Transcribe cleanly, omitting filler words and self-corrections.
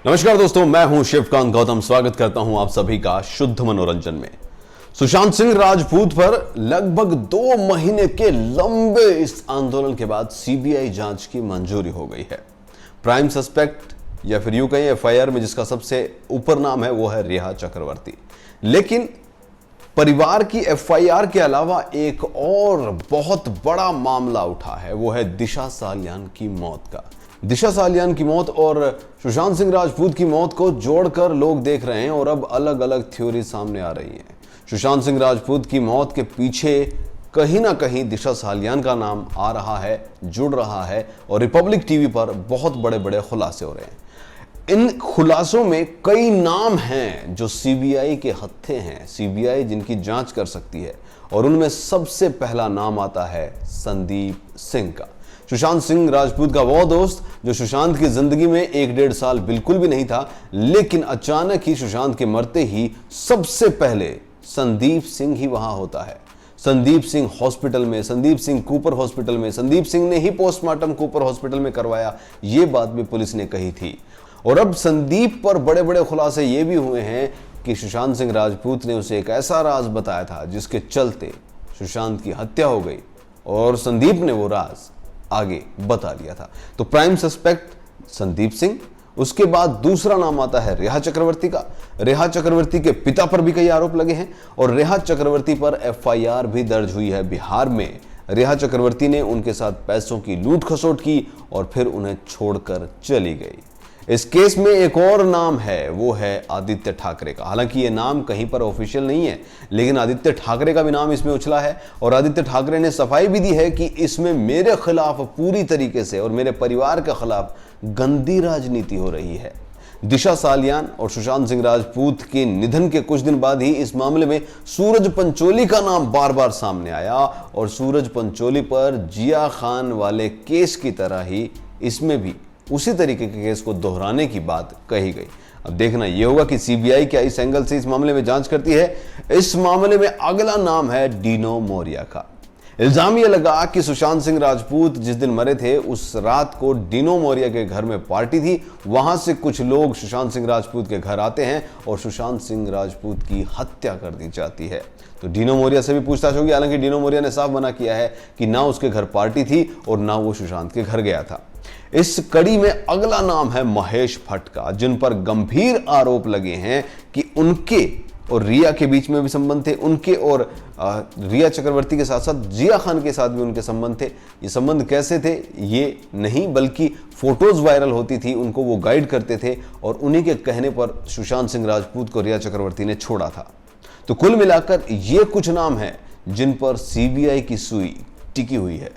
नमस्कार दोस्तों, मैं हूं शिवकांत गौतम। स्वागत करता हूं आप सभी का शुद्ध मनोरंजन में। सुशांत सिंह राजपूत पर लगभग 2 महीने के लंबे इस आंदोलन के बाद सीबीआई जांच की मंजूरी हो गई है। प्राइम सस्पेक्ट या फिर यूं कहीं एफआईआर में जिसका सबसे ऊपर नाम है वो है रिया चक्रवर्ती। लेकिन परिवार की एफआईआर के अलावा एक और बहुत बड़ा मामला उठा है, वो है दिशा सालियान की मौत का। दिशा सालियान की मौत और सुशांत सिंह राजपूत की मौत को जोड़कर लोग देख रहे हैं और अब अलग अलग थ्योरी सामने आ रही हैं। सुशांत सिंह राजपूत की मौत के पीछे कहीं ना कहीं दिशा सालियान का नाम आ रहा है, जुड़ रहा है और रिपब्लिक टीवी पर बहुत बड़े बड़े खुलासे हो रहे हैं। इन खुलासों में कई नाम हैं जो सीबीआई के हत्थे हैं, सीबीआई जिनकी जांच कर सकती है, और उनमें सबसे पहला नाम आता है संदीप सिंह का। सुशांत सिंह राजपूत का वो दोस्त जो सुशांत की जिंदगी में 1-1.5 साल बिल्कुल भी नहीं था, लेकिन अचानक ही सुशांत के मरते ही सबसे पहले संदीप सिंह ही वहां होता है। संदीप सिंह हॉस्पिटल में, संदीप सिंह कूपर हॉस्पिटल में, संदीप सिंह ने ही पोस्टमार्टम कूपर हॉस्पिटल में करवाया, ये बात भी पुलिस ने कही थी। और अब संदीप पर बड़े बड़े खुलासे ये भी हुए हैं कि सुशांत सिंह राजपूत ने उसे एक ऐसा राज बताया था जिसके चलते सुशांत की हत्या हो गई और संदीप ने वो राज आगे बता दिया था। तो प्राइम सस्पेक्ट संदीप सिंह, उसके बाद दूसरा नाम आता है रेहा चक्रवर्ती का। रेहा चक्रवर्ती के पिता पर भी कई आरोप लगे हैं और रेहा चक्रवर्ती पर एफआईआर भी दर्ज हुई है बिहार में। रेहा चक्रवर्ती ने उनके साथ पैसों की लूट खसोट की और फिर उन्हें छोड़कर चली गई। इस केस में एक और नाम है, वो है आदित्य ठाकरे का। हालांकि ये नाम कहीं पर ऑफिशियल नहीं है, लेकिन आदित्य ठाकरे का भी नाम इसमें उछला है और आदित्य ठाकरे ने सफाई भी दी है कि इसमें मेरे खिलाफ पूरी तरीके से और मेरे परिवार के खिलाफ गंदी राजनीति हो रही है। दिशा सालियान और सुशांत सिंह राजपूत के निधन के कुछ दिन बाद ही इस मामले में सूरज पंचोली का नाम बार बार सामने आया और सूरज पंचोली पर जिया खान वाले केस की तरह ही इसमें भी उसी तरीके के केस को दोहराने की बात कही गई। अब देखना यह होगा कि सीबीआई क्या इस एंगल से इस मामले में जांच करती है। इस मामले में अगला नाम है डीनो मोरिया का। इल्जाम यह लगा कि सुशांत सिंह राजपूत जिस दिन मरे थे उस रात को डीनो मोरिया के घर में पार्टी थी। वहां से कुछ लोग सुशांत सिंह राजपूत के घर आते हैं और सुशांत सिंह राजपूत की हत्या कर दी जाती है। तो डीनो मोरिया से भी पूछताछ होगी। हालांकि डीनो मोरिया ने साफ मना किया है कि ना उसके घर पार्टी थी और ना वो सुशांत के घर गया था। इस कड़ी में अगला नाम है महेश भट्ट का, जिन पर गंभीर आरोप लगे हैं कि उनके और रिया के बीच में भी संबंध थे। उनके और रिया चक्रवर्ती के साथ साथ जिया खान के साथ भी उनके संबंध थे। ये संबंध कैसे थे ये नहीं, बल्कि फोटोज वायरल होती थी, उनको वो गाइड करते थे और उन्हीं के कहने पर सुशांत सिंह राजपूत को रिया चक्रवर्ती ने छोड़ा था। तो कुल मिलाकर ये कुछ नाम हैं जिन पर सीबीआई की सुई टिकी हुई है।